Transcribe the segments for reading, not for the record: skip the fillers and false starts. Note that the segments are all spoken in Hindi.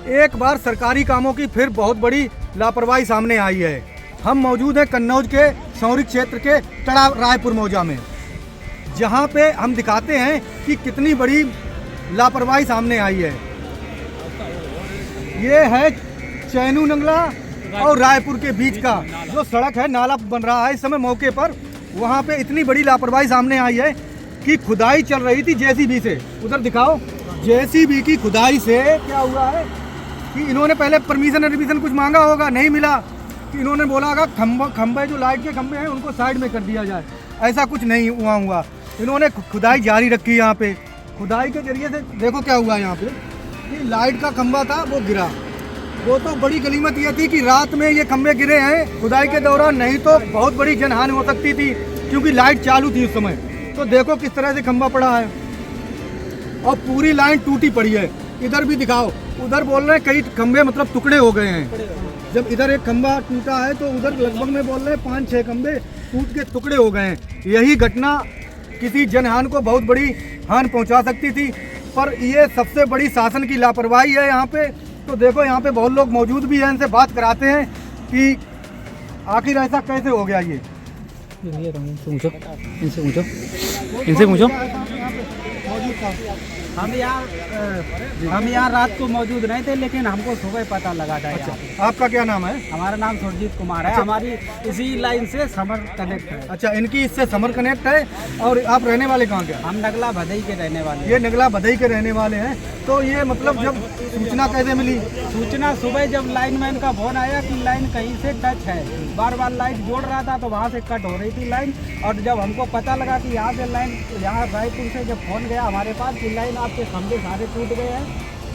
एक बार सरकारी कामों की फिर बहुत बड़ी लापरवाही सामने आई है। हम मौजूद हैं कन्नौज के शौरिक क्षेत्र के तड़ा रायपुर मौजा में, जहां पे हम दिखाते हैं कि कितनी बड़ी लापरवाही सामने आई है। ये है चैनू नंगला और रायपुर के बीच का जो सड़क है, नाला बन रहा है इस समय मौके पर। वहाँ पे इतनी बड़ी लापरवाही सामने आई है कि खुदाई चल रही थी जेसीबी से। उधर दिखाओ, जेसीबी की खुदाई से क्या हुआ है कि इन्होंने पहले परमिशन कुछ मांगा होगा, नहीं मिला कि इन्होंने बोला होगा खंभे जो लाइट के खंभे हैं उनको साइड में कर दिया जाए। ऐसा कुछ नहीं हुआ। इन्होंने खुदाई जारी रखी। यहाँ पे खुदाई के जरिए से देखो क्या हुआ यहाँ पे कि लाइट का खंभा था वो गिरा। वो तो बड़ी गनीमत ये थी कि रात में ये खंभे गिरे हैं खुदाई के दौरान, नहीं तो बहुत बड़ी जनहानि हो सकती थी क्योंकि लाइट चालू थी उस समय। तो देखो किस तरह से खंभा पड़ा है और पूरी लाइन टूटी पड़ी है। इधर भी दिखाओ, उधर बोल रहे हैं कई खंभे मतलब टुकड़े हो गए हैं। जब इधर एक खंभा टूटा है तो उधर लगभग में बोल रहे हैं 5-6 खंभे टूट के टुकड़े हो गए हैं। यही घटना किसी जनहानि को बहुत बड़ी हानि पहुंचा सकती थी, पर ये सबसे बड़ी शासन की लापरवाही है यहाँ पे। तो देखो यहाँ पे बहुत लोग मौजूद भी हैं, इनसे बात कराते हैं कि आखिर ऐसा कैसे हो गया। ये इनसे पूछो। हम यहाँ रात को मौजूद नहीं थे, लेकिन हमको सुबह पता लगा था। अच्छा, आपका क्या नाम है? हमारा नाम सुरजीत कुमार है। हमारी इसी लाइन से समर कनेक्ट है। अच्छा, इनकी इससे समर कनेक्ट है। और आप रहने वाले कहाँ के? हम नगला भदई के रहने वाले। ये नगला भदई के रहने वाले हैं। तो ये मतलब जब सूचना कैसे मिली? सूचना सुबह जब लाइनमैन का फोन आया कि लाइन कहीं से टच है, बार बार लाइट जोड़ रहा था तो वहाँ से कट हो रही थी लाइन। और जब हमको पता लगा कि यहाँ से लाइन, यहाँ रायपुर से जब फोन गया हमारे पास कि लाइन आपके खंभे सारे टूट गए हैं,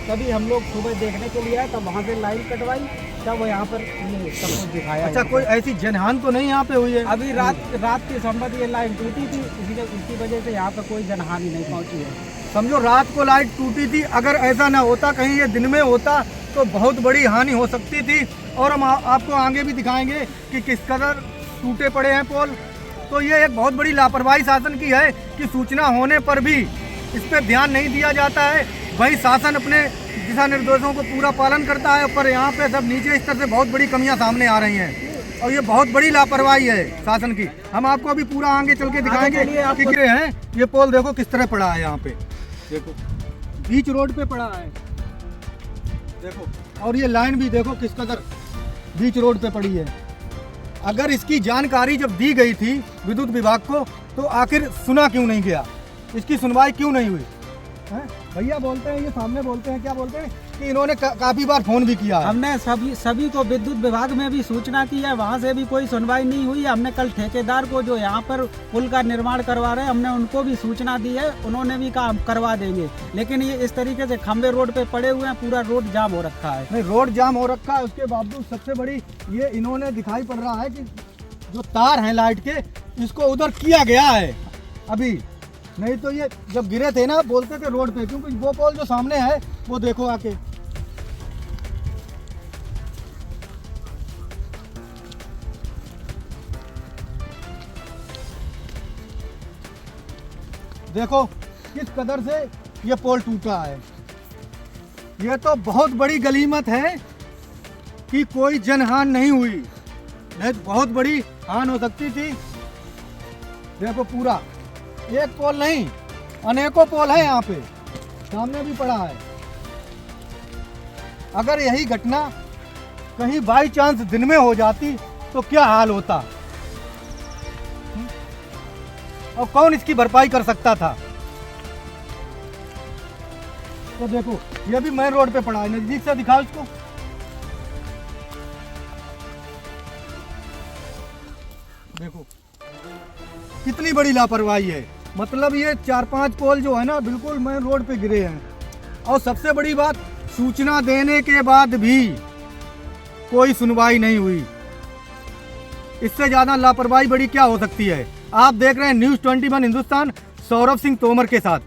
तभी हम लोग सुबह देखने के लिए आए। तब वहाँ से लाइन कटवाई, तब यहाँ पर ये सब कुछ दिखाया। अच्छा, कोई ऐसी जनहानि तो नहीं यहाँ पे हुई है? अभी रात के संबंध ये लाइन टूटी थी, इसकी वजह से यहाँ पर कोई जनहानि नहीं पहुँची है। समझो रात को लाइट टूटी थी, अगर ऐसा ना होता, कहीं ये दिन में होता तो बहुत बड़ी हानि हो सकती थी। और हम आपको आगे भी दिखाएंगे कि किस कदर टूटे पड़े हैं पोल। तो ये एक बहुत बड़ी लापरवाही शासन की है कि सूचना होने पर भी इस पर ध्यान नहीं दिया जाता है। वही शासन अपने दिशा निर्देशों को पूरा पालन करता है, पर यहाँ पे सब नीचे स्तर से बहुत बड़ी कमियां सामने आ रही हैं और ये बहुत बड़ी लापरवाही है शासन की। हम आपको अभी पूरा आगे चल के दिखाएंगे कि क्या है। ये पोल देखो किस तरह पड़ा है, यहाँ पे देखो बीच रोड पे पड़ा है देखो। और ये लाइन भी देखो किस कदर बीच रोड पे पड़ी है। अगर इसकी जानकारी जब दी गई थी विद्युत विभाग को तो आखिर सुना क्यों नहीं गया, इसकी सुनवाई क्यों नहीं हुई? भैया बोलते हैं, ये सामने बोलते हैं, क्या बोलते हैं कि इन्होंने काफी बार फोन भी किया है। हमने सभी को विद्युत विभाग में भी सूचना की है, वहाँ से भी कोई सुनवाई नहीं हुई। हमने कल ठेकेदार को जो यहाँ पर पुल का निर्माण करवा रहे हैं, हमने उनको भी सूचना दी है, उन्होंने भी कहा हम करवा देंगे। लेकिन ये इस तरीके से खंबे रोड पे पड़े हुए हैं, पूरा रोड जाम हो रखा है। नहीं, रोड जाम हो रखा है, उसके बावजूद सबसे बड़ी ये इन्होंने दिखाई पड़ रहा है कि जो तार हैं लाइट के, इसको उधर किया गया है अभी। नहीं तो ये जब गिरे थे ना बोलते थे रोड पे, क्योंकि वो पोल जो सामने है वो देखो आके, देखो किस कदर से ये पोल टूटा है। ये तो बहुत बड़ी गनीमत है कि कोई जनहानि नहीं हुई, नहीं तो बहुत बड़ी हानि हो सकती थी। देखो पूरा एक पोल नहीं, अनेकों पोल है यहाँ पे, सामने भी पड़ा है। अगर यही घटना कहीं बाई चांस दिन में हो जाती तो क्या हाल होता और कौन इसकी भरपाई कर सकता था? तो देखो ये भी मेन रोड पे पड़ा है, नजदीक से दिखाओ इसको। देखो कितनी बड़ी लापरवाही है। मतलब ये 4-5 पोल जो है ना बिल्कुल मेन रोड पे गिरे हैं। और सबसे बड़ी बात, सूचना देने के बाद भी कोई सुनवाई नहीं हुई। इससे ज्यादा लापरवाही बड़ी क्या हो सकती है? आप देख रहे हैं न्यूज़ 21 हिंदुस्तान, सौरभ सिंह तोमर के साथ।